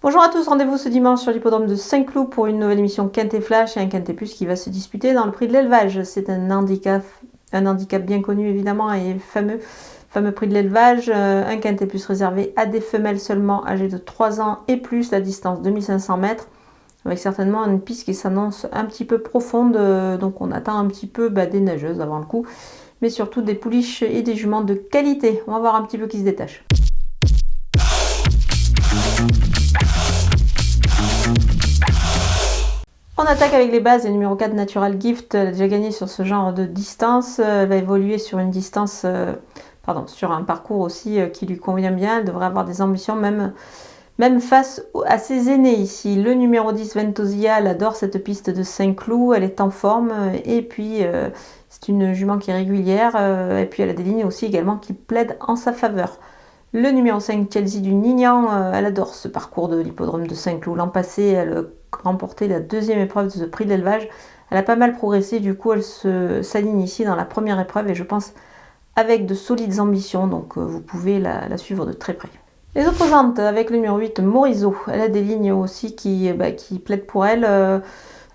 Bonjour à tous, rendez-vous ce dimanche sur l'hippodrome de Saint-Cloud pour une nouvelle émission Quintet Flash et un Quintet Plus qui va se disputer dans le prix de l'élevage. C'est un handicap bien connu évidemment et fameux prix de l'élevage. Un Quintet Plus réservé à des femelles seulement âgées de 3 ans et plus, la distance 2500 mètres, avec certainement une piste qui s'annonce un petit peu profonde, donc on attend un petit peu des nageuses avant le coup, mais surtout des pouliches et des juments de qualité. On va voir un petit peu qui se détache. On attaque avec les bases. Le numéro 4 Natural Gift, elle a déjà gagné sur ce genre de distance. Elle va évoluer sur une distance, sur un parcours aussi qui lui convient bien. Elle devrait avoir des ambitions même face à ses aînés ici. Le numéro 10 Ventosia, elle adore cette piste de Saint-Cloud. Elle est en forme et puis c'est une jument qui est régulière. Et puis elle a des lignes aussi également qui plaident en sa faveur. Le numéro 5 Chelsea du Nignan, elle adore ce parcours de l'hippodrome de Saint-Cloud. L'an passé, elle remporté la deuxième épreuve de ce prix de l'élevage. Elle a pas mal progressé, du coup elle s'aligne ici dans la première épreuve et je pense avec de solides ambitions, donc vous pouvez la suivre de très près. Les opposantes avec le numéro 8 Morizo, elle a des lignes aussi qui plaident pour elle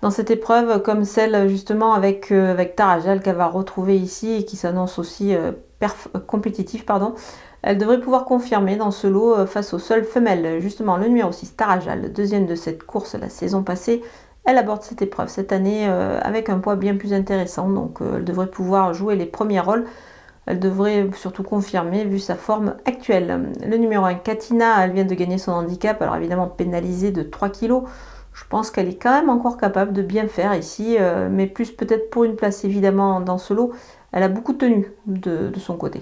dans cette épreuve, comme celle justement avec Tarajal qu'elle va retrouver ici et qui s'annonce aussi compétitif. Elle devrait pouvoir confirmer dans ce lot face aux seules femelles. Justement, le numéro 6, Tarajal, le deuxième de cette course la saison passée, elle aborde cette épreuve cette année avec un poids bien plus intéressant. Donc, elle devrait pouvoir jouer les premiers rôles. Elle devrait surtout confirmer vu sa forme actuelle. Le numéro 1, Katina, elle vient de gagner son handicap. Alors évidemment pénalisée de 3 kg. Je pense qu'elle est quand même encore capable de bien faire ici. Mais plus peut-être pour une place évidemment dans ce lot. Elle a beaucoup tenu de son côté.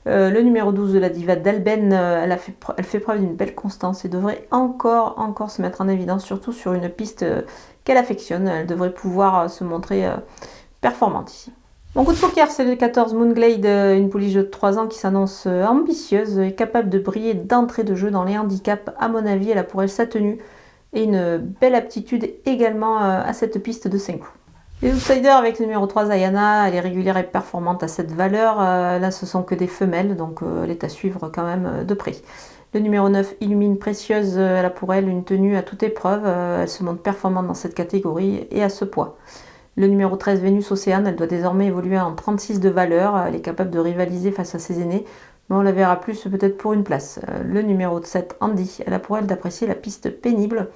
Le numéro 12 de la diva d'Alben, elle fait preuve d'une belle constance et devrait encore se mettre en évidence, surtout sur une piste qu'elle affectionne. Elle devrait pouvoir se montrer performante ici. Mon coup de poker, c'est le 14 Moonglade, une pouliche de 3 ans qui s'annonce ambitieuse et capable de briller d'entrée de jeu dans les handicaps. À mon avis, elle a pour elle sa tenue et une belle aptitude également à cette piste de Saint-Cloud. Les outsiders avec le numéro 3 Ayana, elle est régulière et performante à cette valeur. Là, ce sont que des femelles, donc elle est à suivre quand même de près. Le numéro 9 Illumine Précieuse, elle a pour elle une tenue à toute épreuve. Elle se montre performante dans cette catégorie et à ce poids. Le numéro 13 Vénus Océane, elle doit désormais évoluer en 36 de valeur. Elle est capable de rivaliser face à ses aînés, mais on la verra plus peut-être pour une place. Le numéro 7 Andy, elle a pour elle d'apprécier la piste pénible.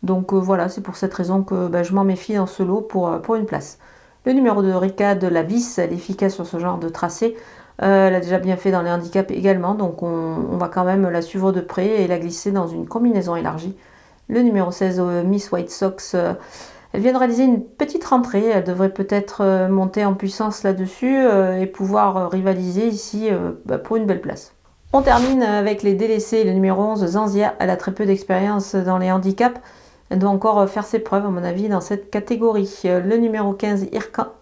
Donc voilà, c'est pour cette raison que je m'en méfie dans ce lot pour une place. Le numéro de Rika de la Vis, elle est efficace sur ce genre de tracé. Elle a déjà bien fait dans les handicaps également, donc on va quand même la suivre de près et la glisser dans une combinaison élargie. Le numéro 16, Miss White Sox, elle vient de réaliser une petite rentrée. Elle devrait peut-être monter en puissance là-dessus et pouvoir rivaliser ici pour une belle place. On termine avec les délaissés. Le numéro 11, Zanzia, elle a très peu d'expérience dans les handicaps. Elle doit encore faire ses preuves, à mon avis, dans cette catégorie. Le numéro 15,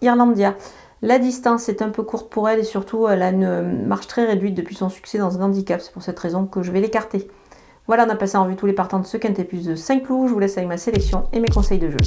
Irlandia. La distance est un peu courte pour elle et surtout, elle a une marche très réduite depuis son succès dans un handicap. C'est pour cette raison que je vais l'écarter. Voilà, on a passé en revue tous les partants de ce Quintet Plus de Saint-Cloud. Je vous laisse avec ma sélection et mes conseils de jeu.